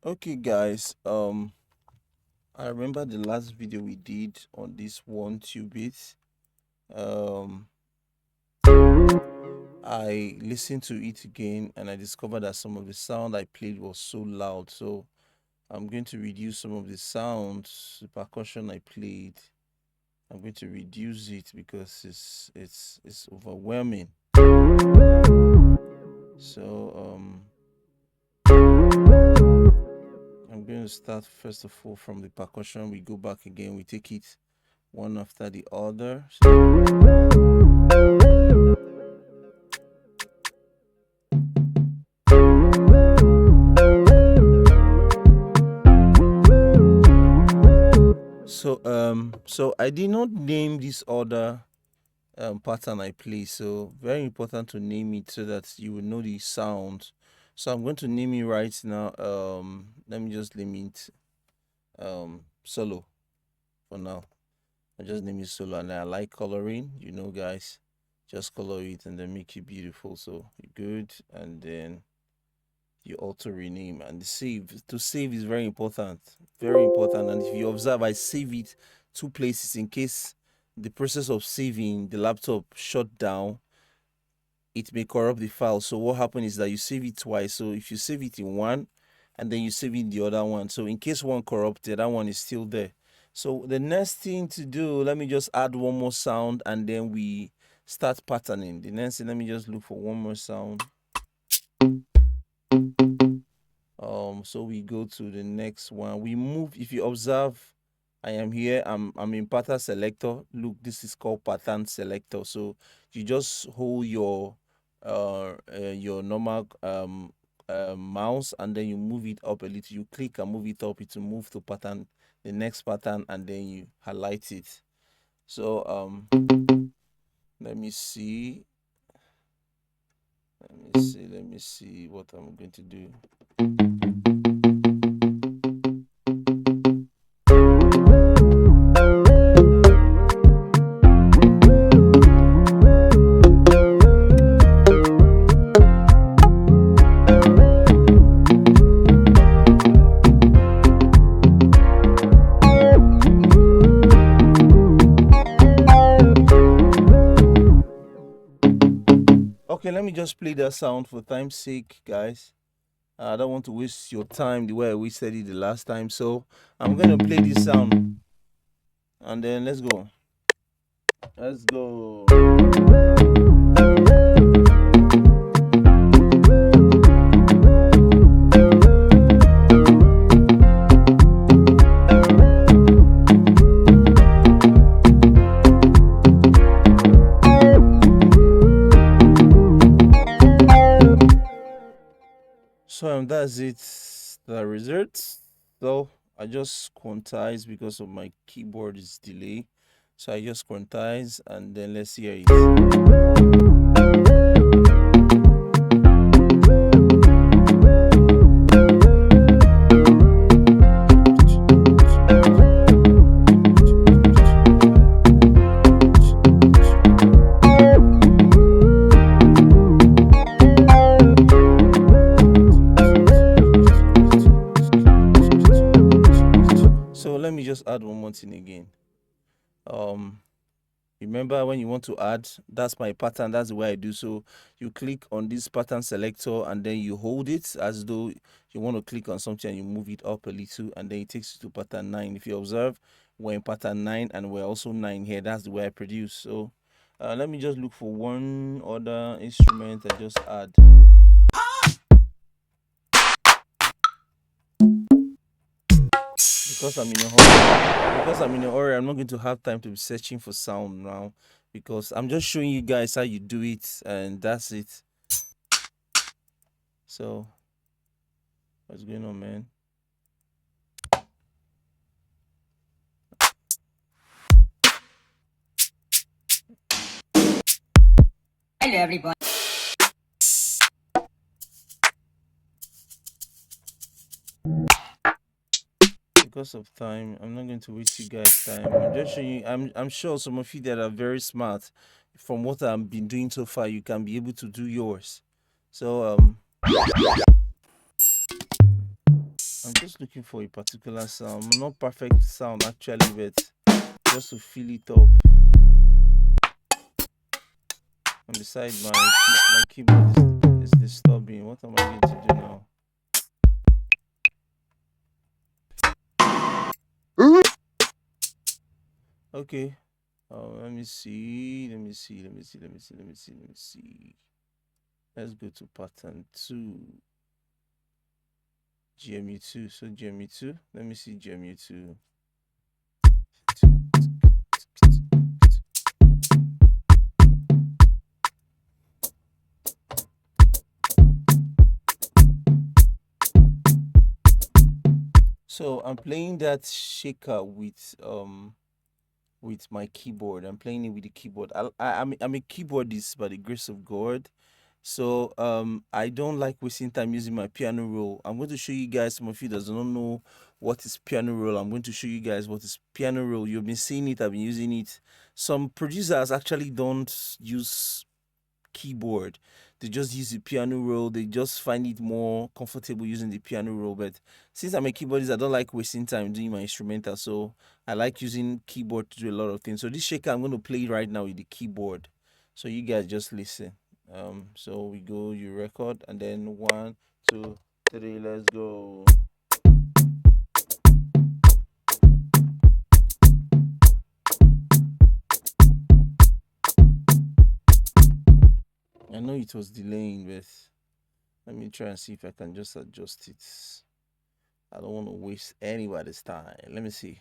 Okay, guys. I remember the last video we did on this 1 2 bit. Um, I listened to it again and I discovered that some of the sound I played was so loud. So I'm going to reduce some of the sounds, the percussion I played. I'm going to reduce it because it's overwhelming. So I'm going to start first of all from the percussion. We go back again. We take it one after the other. So I did not name this other pattern I play. So very important to name it so that you will know the sound. So I'm going to name it right now. Let me just name it solo for now. I just name it solo, and I like coloring. Guys, just color it and then make it beautiful. So good, and then you auto rename and save. To save is very important, and if you observe, I save it 2 places in case the process of saving the laptop shut down, it may corrupt the file. So what happens is that you save it twice. So if you save it in one and then you save it in the other one, so in case one corrupted, that one is still there. So the next thing to do, let me just add one more sound and then we start patterning. The next thing, let me just look for one more sound. So we go to the next one. We move. If you observe, I am here. I'm in pattern selector. Look, this is called pattern selector. So you just hold your normal mouse and then you move it up a little. You click and move it up. It will move to pattern, the next pattern, and then you highlight it. So let me see. Let me see what I'm going to do. Okay, let me just play that sound for time's sake, guys. I don't want to waste your time the way I wasted it the last time. So I'm going to play this sound. And then let's go. Let's go. So that's it, the result. So I just quantize because of my keyboard is delay. So I just quantize and then let's hear it. So let me just add one more thing again. Remember, when you want to add, that's my pattern, that's the way I do. So you click on this pattern selector and then you hold it as though you want to click on something and you move it up a little and then it takes you to pattern 9. If you observe, we're in pattern 9 and we're also 9 here. That's the way I produce. So let me just look for one other instrument and just add. Because I'm in a hurry, I'm not going to have time to be searching for sound now, because I'm just showing you guys how you do it and that's it. So what's going on, man? Hello, everybody. Because of time, I'm not going to waste you guys' time. I'm just showing you. I'm sure some of you that are very smart, from what I've been doing so far, you can be able to do yours. So I'm just looking for a particular sound, not perfect sound actually, but just to fill it up. And beside my keyboard is disturbing. What am I going to do now? Okay. Let me see. Let me see. Let me see. Let me see. Let me see. Let me see. Let's go to pattern 2. GMU2. So GMU2. Let me see GMU2. So I'm playing that shaker with my keyboard. I'm playing it with the keyboard. I'm a keyboardist by the grace of God. So I don't like wasting time using my piano roll. I'm going to show you guys. Some of you does not know what is piano roll. I'm going to show you guys what is piano roll. You've been seeing it. I've been using it. Some producers actually don't use keyboard. They just use the piano roll. They just find it more comfortable using the piano roll. But since I'm a keyboardist, I don't like wasting time doing my instrumental. So I like using keyboard to do a lot of things. So this shaker I'm going to play right now with the keyboard. So you guys just listen. So we go, you record, and then 1, 2, 3, let's go. I know it was delaying, but let me try and see if I can just adjust it. I don't want to waste anybody's time. Let me see.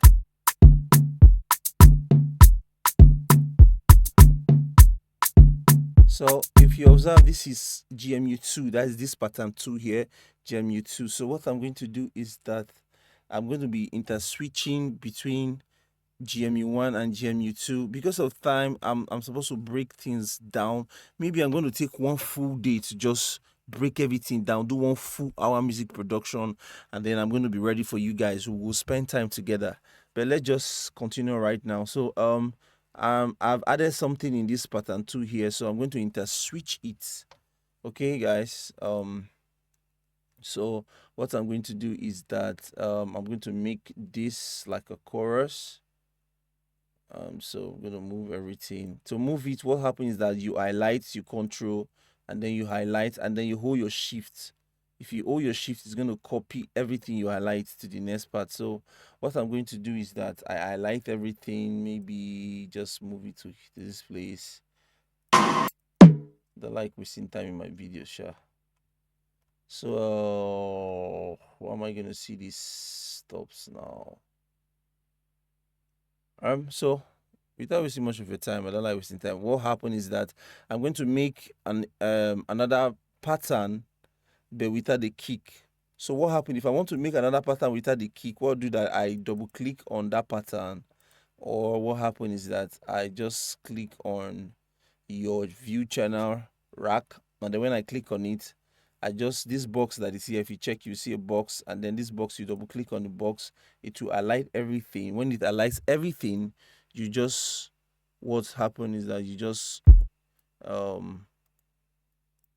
So if you observe, this is GMU2. That is this pattern 2 here, GMU2. So what I'm going to do is that I'm going to be switching between GMU1 and GMU2. Because of time, I'm supposed to break things down. Maybe I'm going to take one full day to just break everything down, do one full hour music production, and then I'm going to be ready for you guys who will spend time together. But let's just continue right now. So I've added something in this pattern 2 here, so I'm going to switch it. Okay, guys. So what I'm going to do is that I'm going to make this like a chorus. So I'm gonna move everything. To move it, what happens is that you highlight, you control, and then you highlight, and then you hold your shift. If you hold your shift, it's gonna copy everything you highlight to the next part. So what I'm going to do is that I highlight everything, maybe just move it to this place. The like wasting time in my video, sure. So how am I gonna see these stops now? So without wasting much of your time, I don't like wasting time. What happened is that I'm going to make another pattern, but without the kick. So what happened if I want to make another pattern without the kick? What do that? I double click on that pattern, or what happened is that I just click on your view channel rack, and then when I click on it, I just this box that is here. If you check, you see a box, and then this box, you double click on the box, it will highlight everything. When it highlights everything, you just what's happened is that you just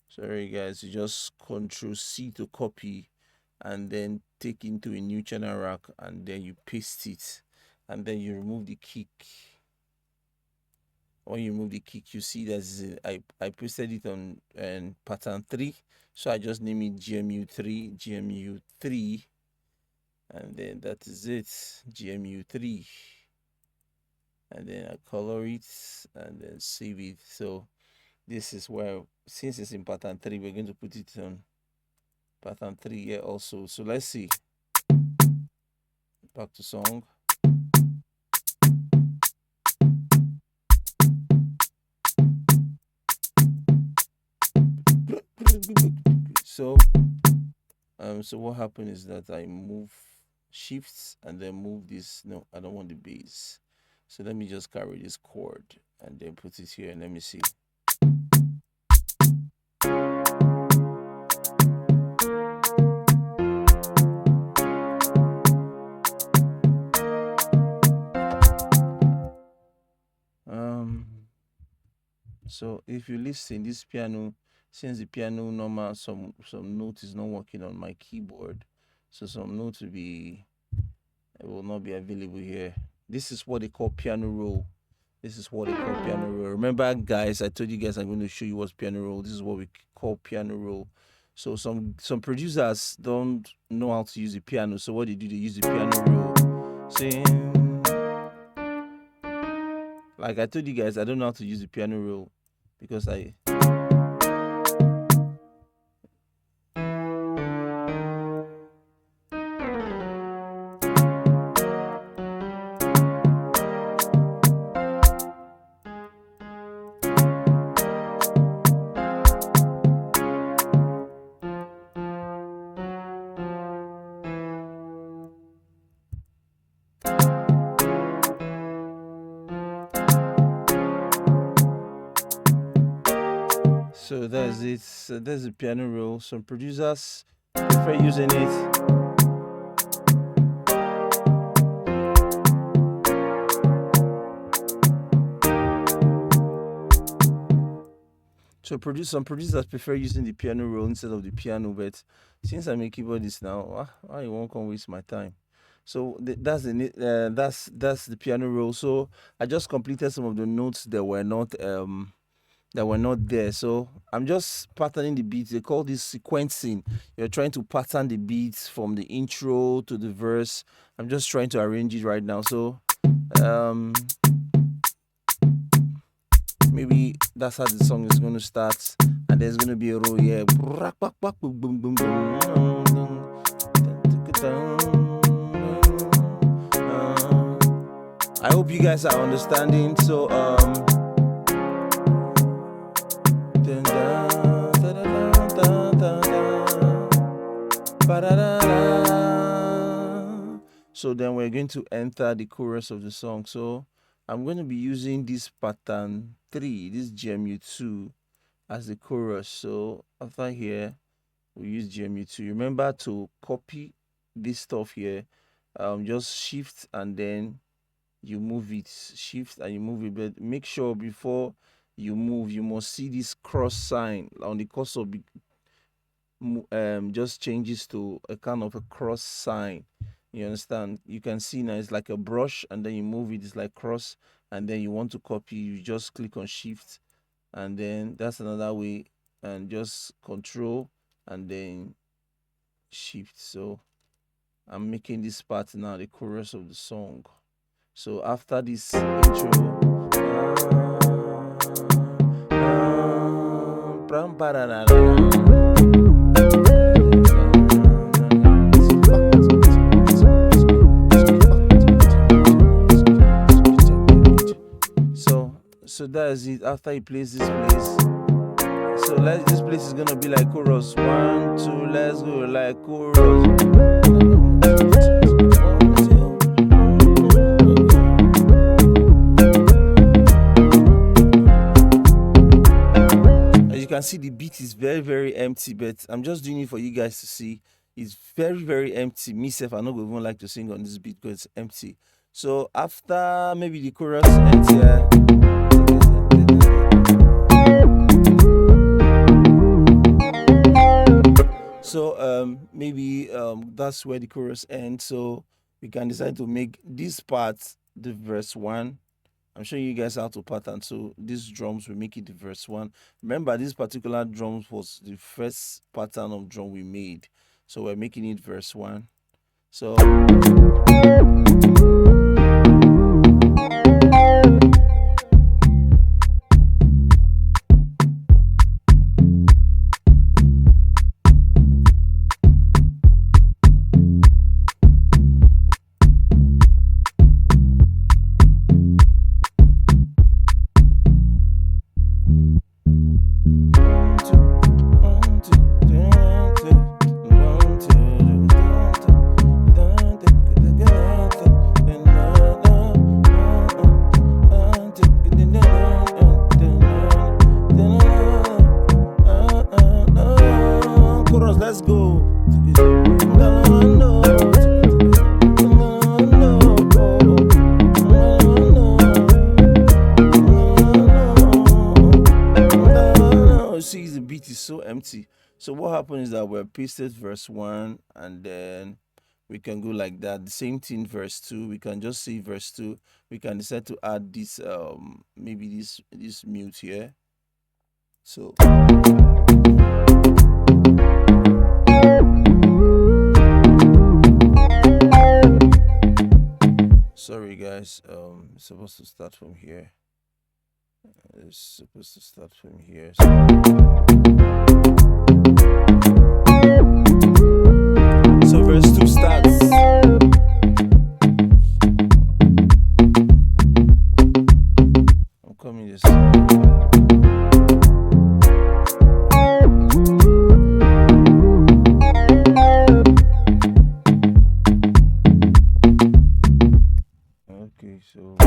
sorry guys, you just Control C to copy, and then take into a new channel rack, and then you paste it, and then you remove the kick. When you remove the kick, you see that I pasted it on pattern 3, so I just name it GMU3, and then that is it, GMU3, and then I color it and then save it. So this is where, since it's in pattern 3, we're going to put it on pattern 3 here also. So let's see, back to song. So what happened is that I move shifts and then move this. No, I don't want the bass. So let me just carry this chord and then put it here, and let me see. So if you listen, this piano, since the piano normal, some note is not working on my keyboard, So some notes will not be available here. This is what they call piano roll. This is what they call piano roll. Remember, guys, I told you guys I'm going to show you what's piano roll. This is what we call piano roll. So some producers don't know how to use the piano. So what they do, they use the piano roll. Saying, like I told you guys, I don't know how to use the piano roll because I. So that's it. So that's the piano roll. Some producers prefer using it. So some producers prefer using the piano roll instead of the piano. But since I'm a keyboardist now, I won't come waste my time. So that's the piano roll. So I just completed some of the notes that were not there. So I'm just patterning the beats. They call this sequencing. You're trying to pattern the beats from the intro to the verse. I'm just trying to arrange it right now. So maybe that's how the song is going to start, and there's going to be a roll here. I hope you guys are understanding. So so then we're going to enter the chorus of the song. So I'm going to be using this pattern 3, this GMU-2 as the chorus. So after here, we use GMU-2. Remember to copy this stuff here. Just shift and then you move it. Shift and you move it. But make sure before you move, you must see this cross sign on the cursor. Just changes to a kind of a cross sign. You understand? You can see now it's like a brush, and then you move it. It's like cross, and then you want to copy. You just click on shift, and then that's another way. And just control, and then shift. So I'm making this part now the chorus of the song. So after this intro. So that is it. After he plays this place, so this place is gonna be like chorus. 1, 2, let's go like chorus. As you can see, the beat is very, very empty, but I'm just doing it for you guys to see. It's very, very empty. Myself, I don't even like to sing on this beat because it's empty. So after maybe the chorus ends here. So maybe that's where the chorus ends. So we can decide to make this part the verse 1. I'm showing you guys how to pattern. So these drums, we make it the verse 1. Remember, this particular drums was the first pattern of drum we made. So we're making it verse 1. So let's go. See, the beat is so empty. So what happened is that we pasted verse 1, and then we can go like that. The same thing, verse 2, we can just say verse 2. We can decide to add this maybe this mute here. So sorry guys, it's supposed to start from here. It's supposed to start from here. So verse 2 starts. I'm coming this. Okay, so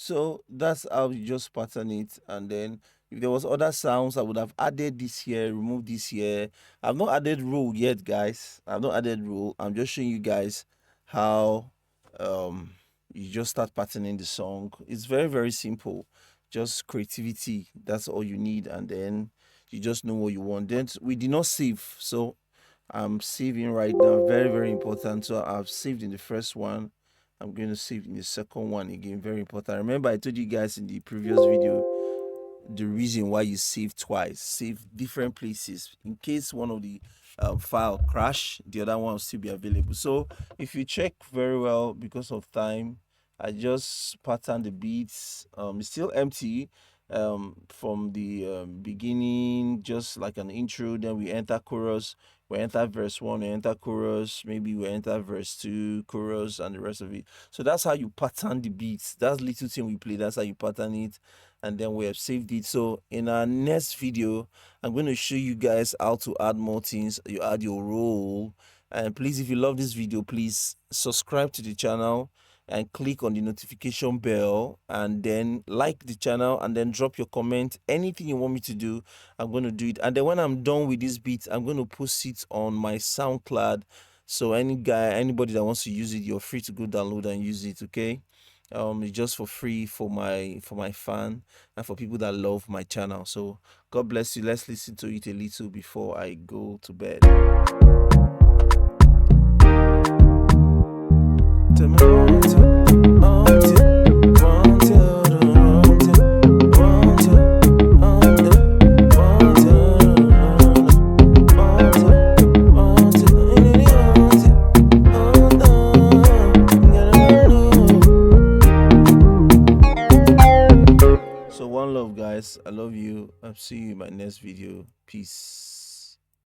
so that's how you just pattern it. And then if there was other sounds, I would have added this here, removed this here. I've not added rule yet, guys. I've not added rule. I'm just showing you guys how um you just start patterning the song. It's very, very simple. Just creativity. That's all you need. And then you just know what you want. Then we did not save. So I'm saving right now. Very, very important. So I've saved in the first one. I'm going to save in the second one again. Very important. Remember, I told you guys in the previous video the reason why you save twice. Save different places in case one of the file crash, the other one will still be available. So if you check very well, because of time, I just pattern the beats. It's still empty from the beginning, just like an intro. Then we enter chorus, we enter verse 1, we enter chorus, maybe we enter verse 2, chorus, and the rest of it. So that's how you pattern the beats. That's little thing we play. That's how you pattern it. And then we have saved it. So in our next video, I'm going to show you guys how to add more things. You add your role. And please, if you love this video, please subscribe to the channel and click on the notification bell, and then like the channel, and then drop your comment. Anything you want me to do, I'm going to do it. And then when I'm done with this beat, I'm going to post it on my SoundCloud. So anybody that wants to use it, you're free to go download and use it. Okay. It's just for free for my fan and for people that love my channel. So God bless you. Let's listen to it a little before I go to bed. So one love, guys. I love you. I'll see you in my next video. Peace.